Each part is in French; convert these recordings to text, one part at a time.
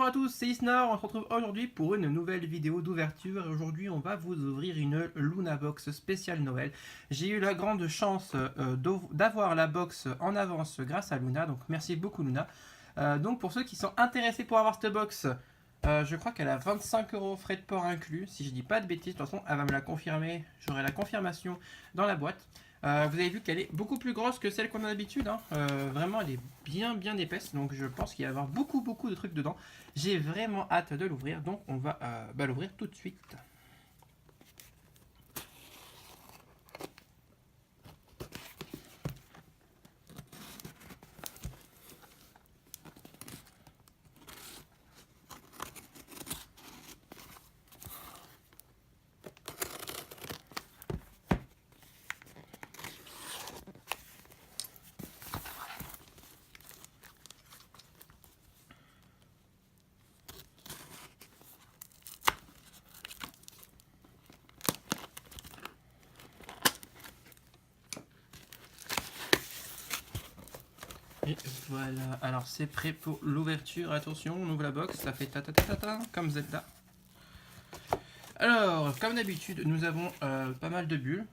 Bonjour à tous, c'est Isnar, on se retrouve aujourd'hui pour une nouvelle vidéo d'ouverture et aujourd'hui on va vous ouvrir une Luna Box spéciale Noël. J'ai eu la grande chance d'avoir la box en avance grâce à Luna, donc merci beaucoup Luna. Donc pour ceux qui sont intéressés pour avoir cette box, je crois qu'elle a 25 € frais de port inclus, si je dis pas de bêtises, de toute façon elle va me la confirmer, j'aurai la confirmation dans la boîte. Vous avez vu qu'elle est beaucoup plus grosse que celle qu'on a d'habitude, hein. Vraiment elle est bien épaisse, donc je pense qu'il va y avoir beaucoup de trucs dedans. J'ai vraiment hâte de l'ouvrir, donc on va l'ouvrir tout de suite. Et voilà, alors c'est prêt pour l'ouverture, attention, on ouvre la box, ça fait ta comme Zelda. Alors, comme d'habitude, nous avons pas mal de bulles.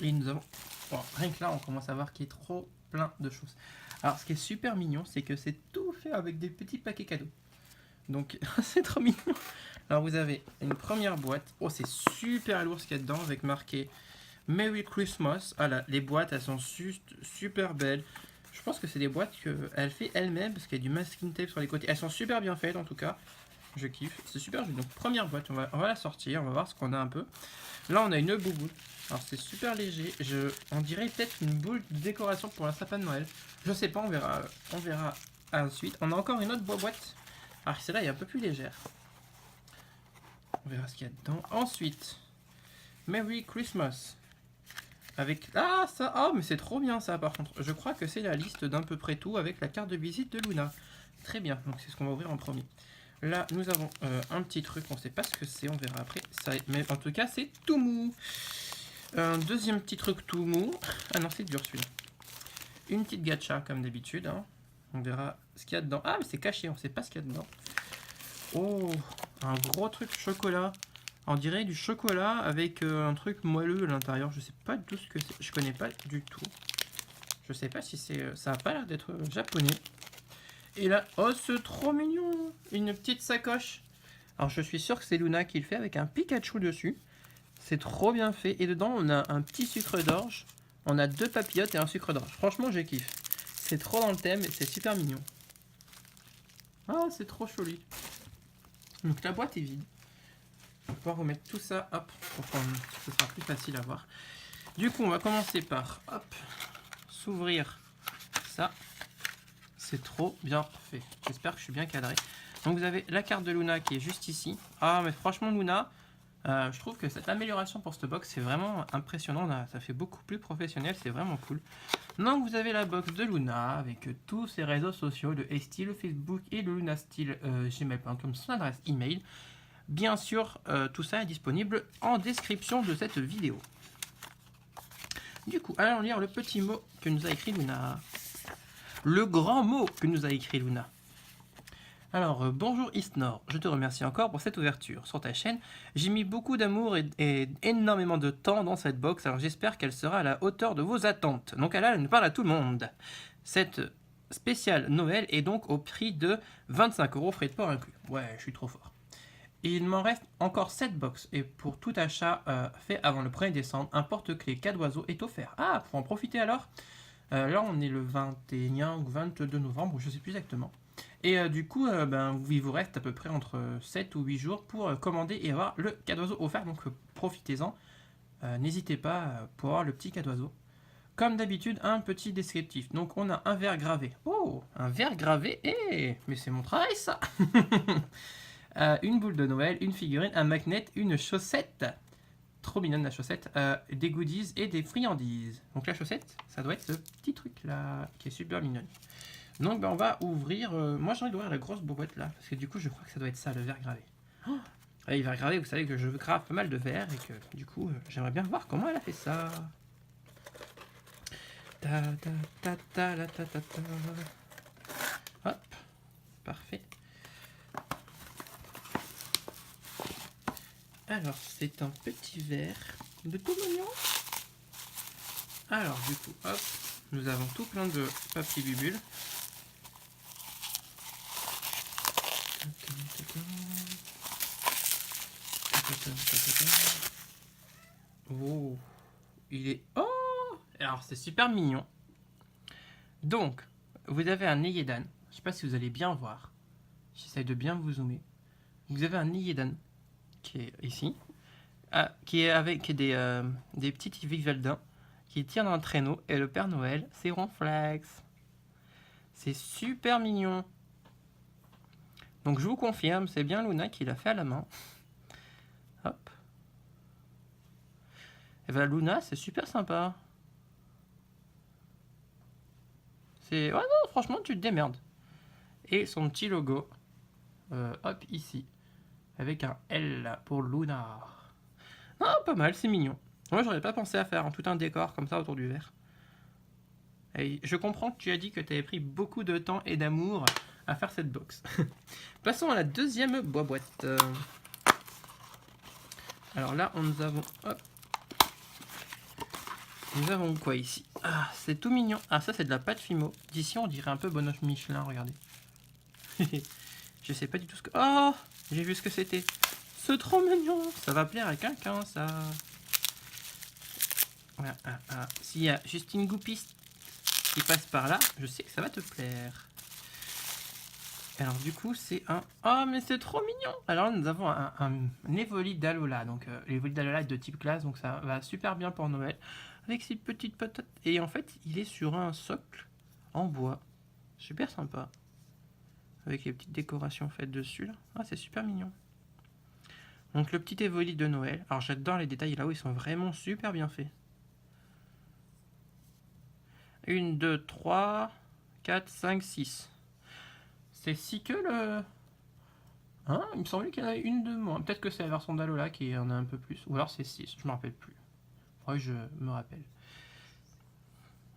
Et nous avons, bon, rien que là, on commence à voir qu'il y a trop plein de choses. Alors, ce qui est super mignon, c'est que c'est tout fait avec des petits paquets cadeaux. Donc, c'est trop mignon. Alors, vous avez une première boîte. Oh, c'est super lourd ce qu'il y a dedans, avec marqué Merry Christmas. Ah là, les boîtes, elles sont super belles. Je pense que c'est des boîtes qu'elle fait elle-même, parce qu'il y a du masking tape sur les côtés. Elles sont super bien faites, en tout cas. Je kiffe. C'est super joli. Donc, première boîte, on va la sortir. On va voir ce qu'on a un peu. Là, on a une bouboule. Alors, c'est super léger. On dirait peut-être une boule de décoration pour un sapin de Noël. Je sais pas, on verra ensuite. On a encore une autre boîte. Alors, celle-là est un peu plus légère. On verra ce qu'il y a dedans. Ensuite, Merry Christmas. Avec... Ah, ça... Oh, mais c'est trop bien, ça, par contre. Je crois que c'est la liste d'à peu près tout avec la carte de visite de Luna. Très bien. Donc, c'est ce qu'on va ouvrir en premier. Là, nous avons un petit truc. On ne sait pas ce que c'est. On verra après. Mais en tout cas, c'est tout mou. Un deuxième petit truc tout mou. Ah non, c'est dur, celui-là. Une petite gacha, comme d'habitude. Hein. On verra ce qu'il y a dedans. Ah, mais c'est caché. On ne sait pas ce qu'il y a dedans. Oh, un gros truc chocolat. On dirait du chocolat avec un truc moelleux à l'intérieur. Je sais pas du tout ce que c'est. Je connais pas du tout. Je sais pas si c'est... Ça a pas l'air d'être japonais. Et là, oh, c'est trop mignon. Une petite sacoche. Alors, je suis sûr que c'est Luna qui le fait avec un Pikachu dessus. C'est trop bien fait. Et dedans, on a un petit sucre d'orge. On a 2 papillotes et un sucre d'orge. Franchement, je kiffe. C'est trop dans le thème et c'est super mignon. Ah, c'est trop joli. Donc la boîte est vide. On va pouvoir remettre tout ça, hop, pour que ce sera plus facile à voir. Du coup, on va commencer par, hop, s'ouvrir ça. C'est trop bien fait. J'espère que je suis bien cadré. Donc vous avez la carte de Luna qui est juste ici. Ah, mais franchement, Luna, je trouve que cette amélioration pour cette box, c'est vraiment impressionnant. Ça fait beaucoup plus professionnel, c'est vraiment cool. Donc vous avez la box de Luna avec tous ses réseaux sociaux, le Style, le Facebook et le Luna Style gmail.com, son adresse email. Bien sûr, tout ça est disponible en description de cette vidéo. Du coup, allons lire le petit mot que nous a écrit Luna. Le grand mot que nous a écrit Luna. Alors, bonjour Isnor, je te remercie encore pour cette ouverture sur ta chaîne. J'ai mis beaucoup d'amour et énormément de temps dans cette box, alors j'espère qu'elle sera à la hauteur de vos attentes. Donc elle nous parle à tout le monde. Cette spéciale Noël est donc au prix de 25 € frais de port inclus. Ouais, je suis trop fort. Il m'en reste encore 7 box et pour tout achat fait avant le 1er décembre, un porte-clés 4 oiseaux est offert. Ah, pour en profiter alors. Là, on est le 21 ou 22 novembre, je ne sais plus exactement. Et du coup, il vous reste à peu près entre 7 ou 8 jours pour commander et avoir le cadeau offert. Donc profitez-en. N'hésitez pas pour avoir le petit cadeau. Comme d'habitude, un petit descriptif. Donc on a un verre gravé. Oh, un verre gravé. Mais c'est mon travail ça. Une boule de Noël, une figurine, un magnet, une chaussette. Trop mignonne la chaussette. Des goodies et des friandises. Donc la chaussette, ça doit être ce petit truc là qui est super mignonne. Donc on va ouvrir. Moi j'ai envie d'ouvrir la grosse boîte là. Parce que du coup je crois que ça doit être ça le verre gravé. Oh, les verres gravés, vous savez que je grave pas mal de verres. Et que du coup j'aimerais bien voir comment elle a fait ça. Ta ta ta ta la ta ta ta. Hop, parfait. Alors, c'est un petit verre de tout mignon. Alors, du coup, hop, nous avons tout plein de papier bubule. Oh, il est... Oh! Alors, c'est super mignon. Donc, vous avez un ayez d'âne. Je sais pas si vous allez bien voir. J'essaye de bien vous zoomer. Vous avez un ayez d'âne qui est ici. Qui est avec des petits Viveldins qui tirent un traîneau. Et le Père Noël, c'est Ronflex. C'est super mignon. Donc, je vous confirme, c'est bien Luna qui l'a fait à la main. Hop. Et ben Luna, c'est super sympa. C'est... Ouais, non, franchement, tu te démerdes. Et son petit logo, hop, ici. Avec un L pour Luna. Ah, pas mal, c'est mignon. Moi, j'aurais pas pensé à faire tout un décor comme ça autour du verre. Et je comprends que tu as dit que tu avais pris beaucoup de temps et d'amour à faire cette box. Passons à la deuxième boîte. Alors là, nous avons... Hop. Nous avons quoi ici? Ah, c'est tout mignon. Ah, ça, c'est de la pâte Fimo. D'ici, on dirait un peu bonhomme Michelin, regardez. Je sais pas du tout ce que... Oh, j'ai vu ce que c'était. C'est trop mignon. Ça va plaire à quelqu'un, ça. S'il y a Justine Goupiste qui passe par là, je sais que ça va te plaire. Alors du coup, c'est un... Oh, mais c'est trop mignon. Alors nous avons un Evoli d'Alola. Donc l'Evoli d'Alola est de type classe, donc ça va super bien pour Noël. Avec ses petites patates. Et en fait, il est sur un socle en bois. Super sympa. Avec les petites décorations faites dessus. Là. Ah, c'est super mignon. Donc le petit Evoli de Noël. Alors j'adore les détails là-haut, ils sont vraiment super bien faits. 1, 2, 3, 4, 5, 6. C'est 6 que le... Hein, il me semblait qu'il y en avait une de moins. Peut-être que c'est la version d'Alola qui en a un peu plus. Ou alors c'est 6, je me rappelle plus. Ouais, je me rappelle.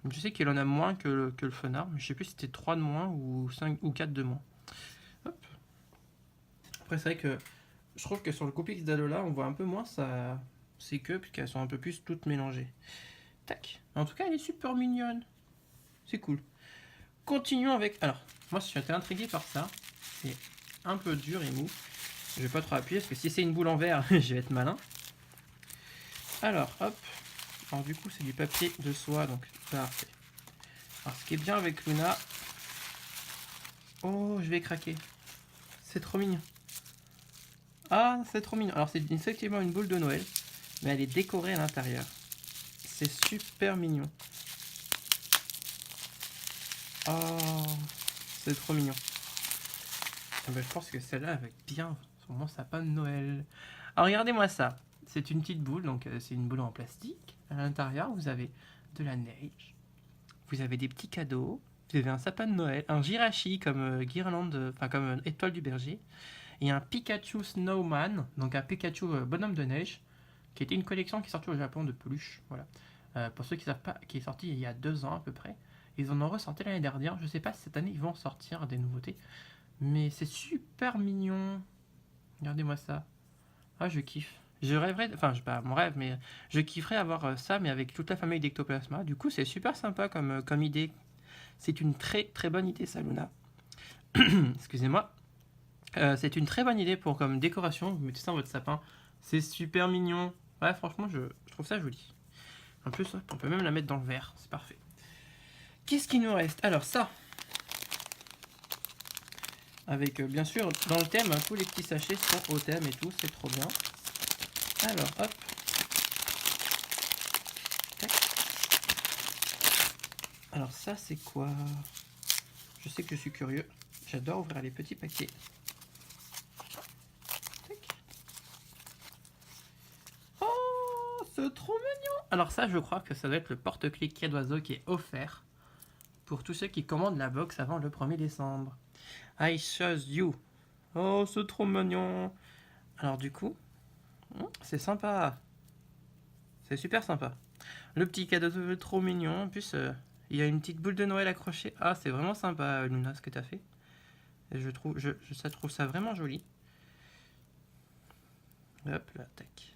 Je sais qu'il en a moins que le Fenard, mais je sais plus si c'était 3 de moins ou 5 ou 4 de moins. Hop. Après, c'est vrai que je trouve que sur le Coupix d'Alola, on voit un peu moins ça, ces queues, puisqu'elles sont un peu plus toutes mélangées. Tac. En tout cas, elle est super mignonne. C'est cool. Continuons avec... Alors, moi, je suis intrigué par ça. C'est un peu dur et mou. Je vais pas trop appuyer, parce que si c'est une boule en verre, je vais être malin. Alors, hop. Alors, du coup, c'est du papier de soie, donc parfait. Alors, ce qui est bien avec Luna... Oh, je vais craquer. C'est trop mignon. Ah, c'est trop mignon. Alors, c'est effectivement une boule de Noël, mais elle est décorée à l'intérieur. C'est super mignon. Oh, c'est trop mignon. Ah ben, je pense que celle-là va être bien sur mon sapin de Noël. Alors, regardez-moi ça. C'est une petite boule, donc c'est une boule en plastique. À l'intérieur, vous avez de la neige. Vous avez des petits cadeaux. Vous avez un sapin de Noël, un Jirachi comme guirlande, enfin comme étoile du berger. Et un Pikachu Snowman, donc un Pikachu bonhomme de neige, qui était une collection qui est sortie au Japon de peluche. Voilà. Pour ceux qui ne savent pas, qui est sorti il y a 2 ans à peu près. Ils en ont ressorti l'année dernière. Je ne sais pas si cette année ils vont sortir des nouveautés. Mais c'est super mignon. Regardez-moi ça. Ah, je kiffe. Je rêverais, enfin, je pas mon rêve, mais je kifferais avoir ça, mais avec toute la famille d'Ectoplasma. Du coup, c'est super sympa comme idée. C'est une très très bonne idée, ça, Luna. Excusez-moi. C'est une très bonne idée pour comme décoration. Vous mettez ça dans votre sapin. C'est super mignon. Ouais, franchement, je trouve ça joli. En plus, on peut même la mettre dans le verre. C'est parfait. Qu'est-ce qu'il nous reste? Alors, ça. Avec, bien sûr, dans le thème, tous les petits sachets sont au thème et tout. C'est trop bien. Alors, hop. Tac. Alors, ça, c'est quoi? Je sais que je suis curieux. J'adore ouvrir les petits paquets. Tac. Oh, c'est trop mignon! Alors ça, je crois que ça doit être le porte-clés Quai d'Oiseau qui est offert pour tous ceux qui commandent la box avant le 1er décembre. I chose you. Oh, c'est trop mignon. Alors du coup, c'est sympa. C'est super sympa. Le petit cadeau trop mignon. En plus, Il y a une petite boule de Noël accrochée. Ah, c'est vraiment sympa, Luna, ce que tu as fait. Et je trouve ça vraiment joli. Hop là, tac.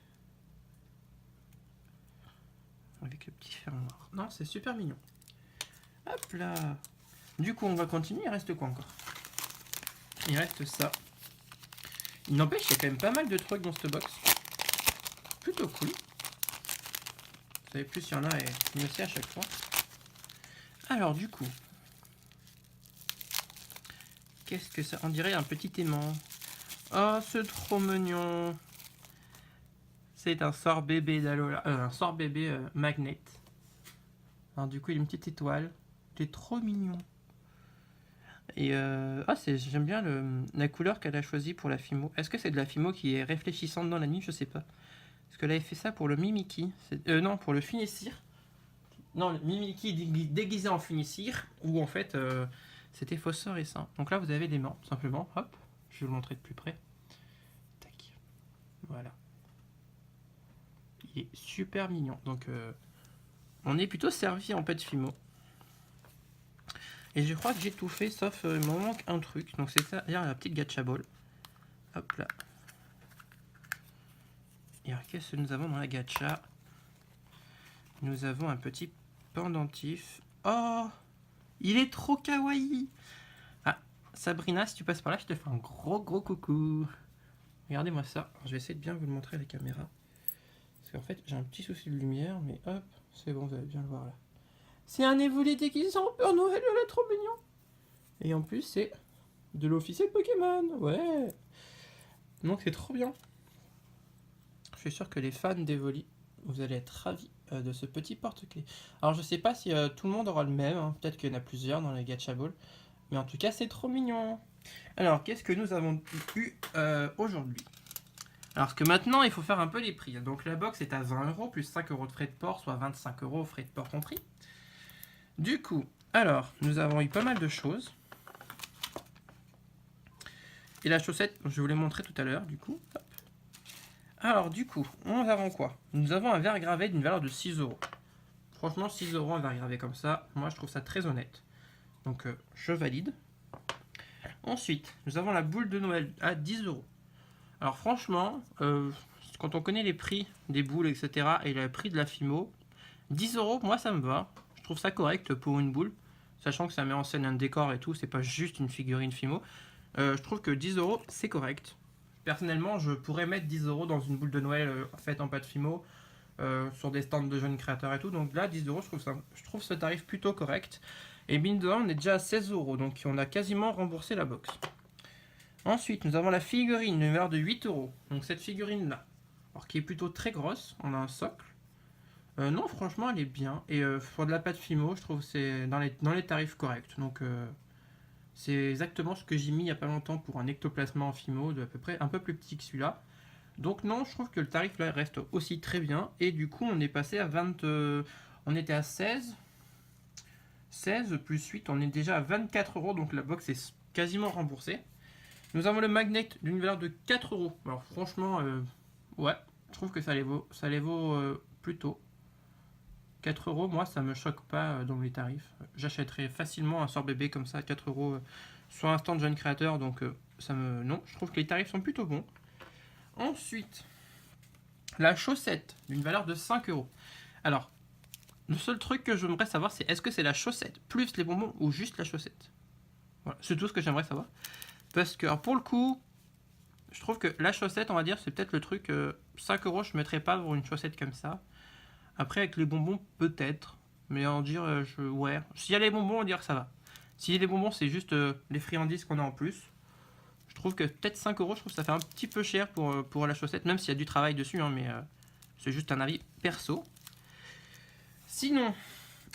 Avec le petit fer noir. Non, c'est super mignon. Hop là. Du coup, on va continuer. Il reste quoi encore? Il reste ça. Il n'empêche, il y a quand même pas mal de trucs dans cette box. Plutôt cool. Vous savez, plus il y en a et mieux c'est à chaque fois. Alors, du coup, qu'est-ce que ça? On dirait un petit aimant. Oh, c'est trop mignon. C'est un sort bébé d'Alola. Un sort bébé magnet. Alors, du coup, il a une petite étoile. C'est trop mignon. Et j'aime bien la couleur qu'elle a choisie pour la Fimo. Est-ce que c'est de la Fimo qui est réfléchissante dans la nuit? Je sais pas. Parce qu'elle avait fait ça pour le Mimikyu. Non, pour le Finessir. Non, le Mimikyu déguisé en Finessir. Où en fait, c'était phosphorescent. Donc là, vous avez l'aimant, tout simplement. Hop, je vais vous le montrer de plus près. Tac. Voilà. Il est super mignon. Donc, on est plutôt servi en pet Fimo. Et je crois que j'ai tout fait, sauf il me manque un truc. Donc c'est ça, la petite gacha ball. Hop là. Et alors qu'est-ce que nous avons dans la gacha? Nous avons un petit pendentif. Oh, il est trop kawaii. Ah, Sabrina, si tu passes par là, je te fais un gros coucou. Regardez-moi ça. Alors, je vais essayer de bien vous le montrer à la caméra. Parce qu'en fait, j'ai un petit souci de lumière, mais hop, c'est bon, vous allez bien le voir là. C'est un évolué déguisé en Père Noël, elle est trop mignon. Et en plus, c'est de l'officiel Pokémon. Ouais. Donc, c'est trop bien. Je suis sûr que les fans d'Evoli, vous allez être ravis de ce petit porte-clés. Alors, je sais pas si tout le monde aura le même. Hein. Peut-être qu'il y en a plusieurs dans les Gacha Ball. Mais en tout cas, c'est trop mignon. Alors, qu'est-ce que nous avons eu aujourd'hui? Alors, parce que maintenant, il faut faire un peu les prix. Donc, la box est à 20 € plus 5 € de frais de port, soit 25 € frais de port compris. Du coup, alors, nous avons eu pas mal de choses. Et la chaussette, je vous l'ai montré tout à l'heure, du coup. Hop. Alors, du coup, nous avons quoi? Nous avons un verre gravé d'une valeur de 6 €. Franchement, 6 € un verre gravé comme ça, moi je trouve ça très honnête. Donc, je valide. Ensuite, nous avons la boule de Noël à 10 €. Alors, franchement, quand on connaît les prix des boules, etc., et le prix de la Fimo, 10 €, moi ça me va. Je trouve ça correct pour une boule, sachant que ça met en scène un décor et tout, c'est pas juste une figurine Fimo. Je trouve que 10 € c'est correct. Personnellement, je pourrais mettre 10 € dans une boule de Noël faite en pâte Fimo, sur des stands de jeunes créateurs et tout. Donc là, 10 €, je trouve ce tarif plutôt correct. Et mine de rien, on est déjà à 16 €, donc on a quasiment remboursé la box. Ensuite, nous avons la figurine, une valeur de 8 €. Donc cette figurine-là, alors qui est plutôt très grosse, on a un socle. Non, franchement, elle est bien. Et pour de la pâte Fimo, je trouve que c'est dans les tarifs corrects. Donc c'est exactement ce que j'ai mis il n'y a pas longtemps pour un ectoplasma en Fimo, de à peu près un peu plus petit que celui-là. Donc non, je trouve que le tarif là reste aussi très bien. Et du coup, on est passé à 20... on était à 16. 16 plus 8, on est déjà à 24 €. Donc la box est quasiment remboursée. Nous avons le magnet d'une valeur de 4 €. Alors franchement, ouais, je trouve que ça les vaut plutôt. 4 €, moi ça me choque pas dans les tarifs. J'achèterais facilement un sort bébé comme ça à 4 € sur un stand jeune créateur, donc non, je trouve que les tarifs sont plutôt bons. Ensuite, la chaussette d'une valeur de 5 €. Alors, le seul truc que j'aimerais savoir, c'est est-ce que c'est la chaussette plus les bonbons ou juste la chaussette? Voilà, c'est tout ce que j'aimerais savoir. Parce que, alors pour le coup, je trouve que la chaussette, on va dire, c'est peut-être le truc, 5 € je ne mettrais pas pour une chaussette comme ça. Après, avec les bonbons, peut-être. Mais en dire, ouais. S'il y a les bonbons, on va dire que ça va. Si les bonbons, c'est juste les friandises qu'on a en plus. Je trouve que peut-être 5 €, je trouve que ça fait un petit peu cher pour la chaussette, même s'il y a du travail dessus, hein, mais c'est juste un avis perso. Sinon,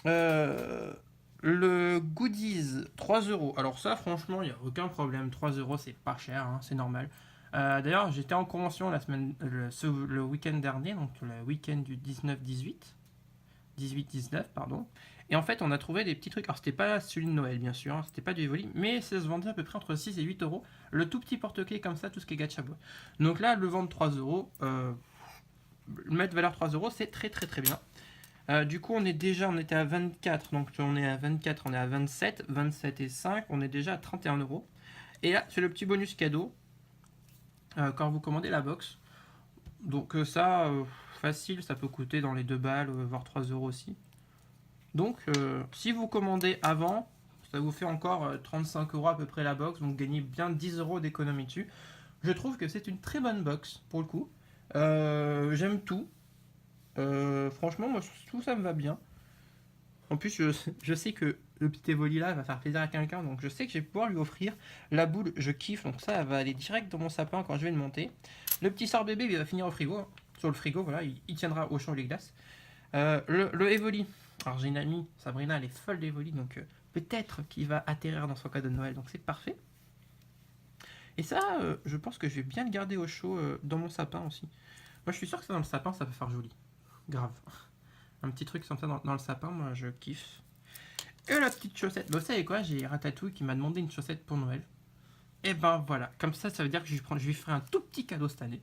le goodies, 3 €. Alors ça, franchement, il n'y a aucun problème. 3 €, c'est pas cher, hein, c'est normal. D'ailleurs, j'étais en convention le week-end dernier, donc le week-end du 18-19, pardon. Et en fait, on a trouvé des petits trucs. Alors, c'était pas celui de Noël, bien sûr, hein, c'était pas du Evoli, mais ça se vendait à peu près entre 6 et 8 €. Le tout petit porte-clés comme ça, tout ce qui est gacha bois. Donc là, le vendre 3 €, mettre valeur 3 €, c'est très très très bien. Du coup, on était à 24, donc on est à 24, on est à 27, 27 et 5, on est déjà à 31 euros. Et là, c'est le petit bonus cadeau quand vous commandez la box. Donc ça, facile, ça peut coûter dans les 2 balles, voire 3 euros aussi. Donc, si vous commandez avant, ça vous fait encore 35 euros à peu près la box, donc gagnez bien 10 euros d'économie dessus. Je trouve que c'est une très bonne box, pour le coup. J'aime tout. Franchement, moi, tout ça me va bien. En plus, je sais que le petit Evoli là va faire plaisir à quelqu'un, donc je sais que je vais pouvoir lui offrir la boule. Je kiffe, donc ça, elle va aller direct dans mon sapin quand je vais le monter. Le petit sort bébé, il va finir au frigo, hein. Sur le frigo, voilà, il tiendra au chaud les glaces. Le Evoli, alors j'ai une amie, Sabrina, elle est folle d'Evoli, donc peut-être qu'il va atterrir dans son cadeau de Noël, donc c'est parfait. Et ça, je pense que je vais bien le garder au chaud dans mon sapin aussi. Moi, je suis sûr que ça dans le sapin, ça peut faire joli. Grave. Un petit truc comme ça dans le sapin, moi je kiffe. Et la petite chaussette. Vous savez quoi, j'ai Ratatouille qui m'a demandé une chaussette pour Noël. Et ben voilà, comme ça veut dire que je lui ferai un tout petit cadeau cette année.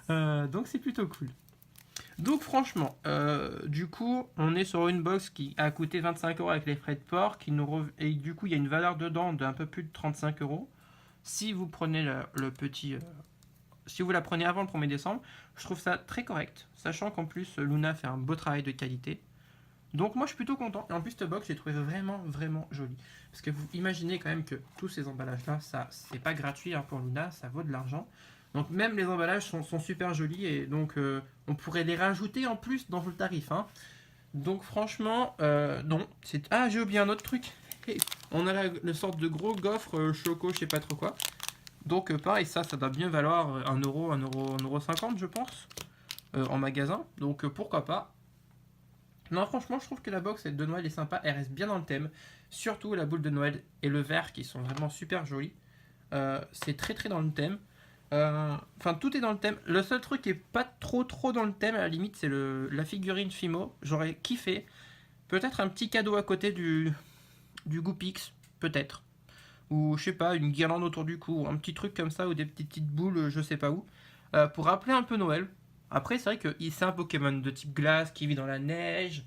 Donc c'est plutôt cool. Donc franchement, du coup, on est sur une box qui a coûté 25 euros avec les frais de port. Et du coup, il y a une valeur dedans d'un peu plus de 35 euros. Si vous prenez le petit... si vous la prenez avant le 1er décembre, je trouve ça très correct, sachant qu'en plus Luna fait un beau travail de qualité. Donc moi je suis plutôt content. Et en plus cette box, j'ai trouvé vraiment jolie. Parce que vous imaginez quand même que tous ces emballages là, ça c'est pas gratuit hein, pour Luna, ça vaut de l'argent. Donc même les emballages sont super jolis et donc on pourrait les rajouter en plus dans le tarif. Hein. Donc franchement, non. Ah, j'ai oublié un autre truc. On a une sorte de gros gaufre choco, je sais pas trop quoi. Donc pareil, ça doit bien valoir 1 euro, 1,50 € je pense, en magasin. Donc pourquoi pas. Non, franchement, je trouve que la box de Noël est sympa, elle reste bien dans le thème. Surtout la boule de Noël et le verre qui sont vraiment super jolis. C'est très dans le thème. Enfin, tout est dans le thème. Le seul truc qui est pas trop dans le thème, à la limite, c'est la figurine Fimo. J'aurais kiffé. Peut-être un petit cadeau à côté du Goopix, peut-être. Ou je sais pas, une guirlande autour du cou, un petit truc comme ça, ou des petites boules, je sais pas où, pour rappeler un peu Noël. Après, c'est vrai que c'est un Pokémon de type glace qui vit dans la neige.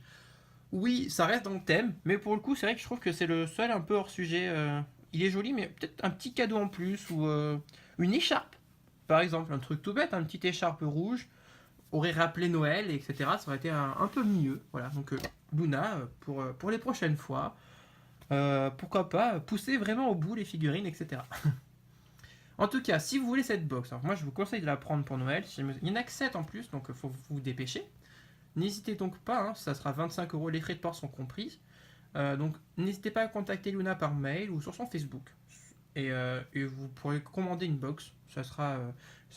Oui, ça reste dans le thème, mais pour le coup, c'est vrai que je trouve que c'est le seul un peu hors sujet. Il est joli, mais peut-être un petit cadeau en plus, ou une écharpe, par exemple, un truc tout bête, une petite écharpe rouge, aurait rappelé Noël, etc. Ça aurait été un peu mieux. Voilà, donc Luna, pour les prochaines fois. Pourquoi pas pousser vraiment au bout les figurines, etc. En tout cas, si vous voulez cette box, alors moi je vous conseille de la prendre pour Noël. Il y en a que 7 en plus, donc il faut vous dépêcher. N'hésitez donc pas, hein, ça sera 25 euros, les frais de port sont compris. Donc n'hésitez pas à contacter Luna par mail ou sur son Facebook. Et vous pourrez commander une box, ça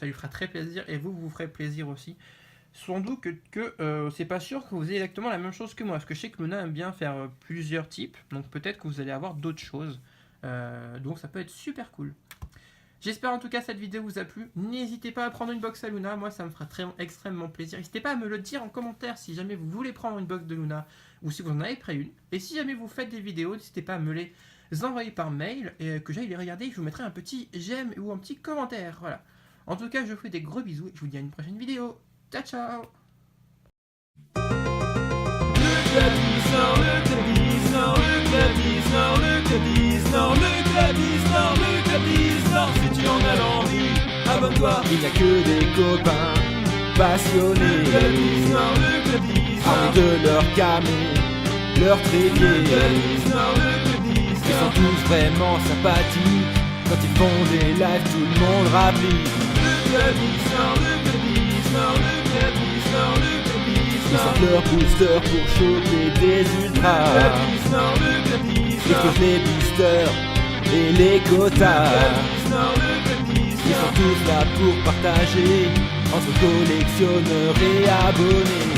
lui fera très plaisir et vous ferez plaisir aussi. Sans doute que c'est pas sûr que vous ayez exactement la même chose que moi, parce que je sais que Luna aime bien faire plusieurs types, donc peut-être que vous allez avoir d'autres choses. Donc ça peut être super cool. J'espère en tout cas cette vidéo vous a plu. N'hésitez pas à prendre une box à Luna, moi ça me fera extrêmement plaisir. N'hésitez pas à me le dire en commentaire si jamais vous voulez prendre une box de Luna ou si vous en avez pris une. Et si jamais vous faites des vidéos, n'hésitez pas à me les envoyer par mail et que j'aille les regarder. Je vous mettrai un petit j'aime ou un petit commentaire. Voilà. En tout cas, je vous fais des gros bisous et je vous dis à une prochaine vidéo. Ciao ciao. Si tu en as l'envie, abonne-toi. Il n'y a que des copains passionnés, armés de leur camé, leur trépied. Ils sont tous vraiment sympathiques. Quand ils font des lives, tout le monde rapplique. Ils sortent leur booster pour choper des ultras. Ils font les boosters et les quotas. Ils sont tous là pour partager entre collectionneurs et abonnés.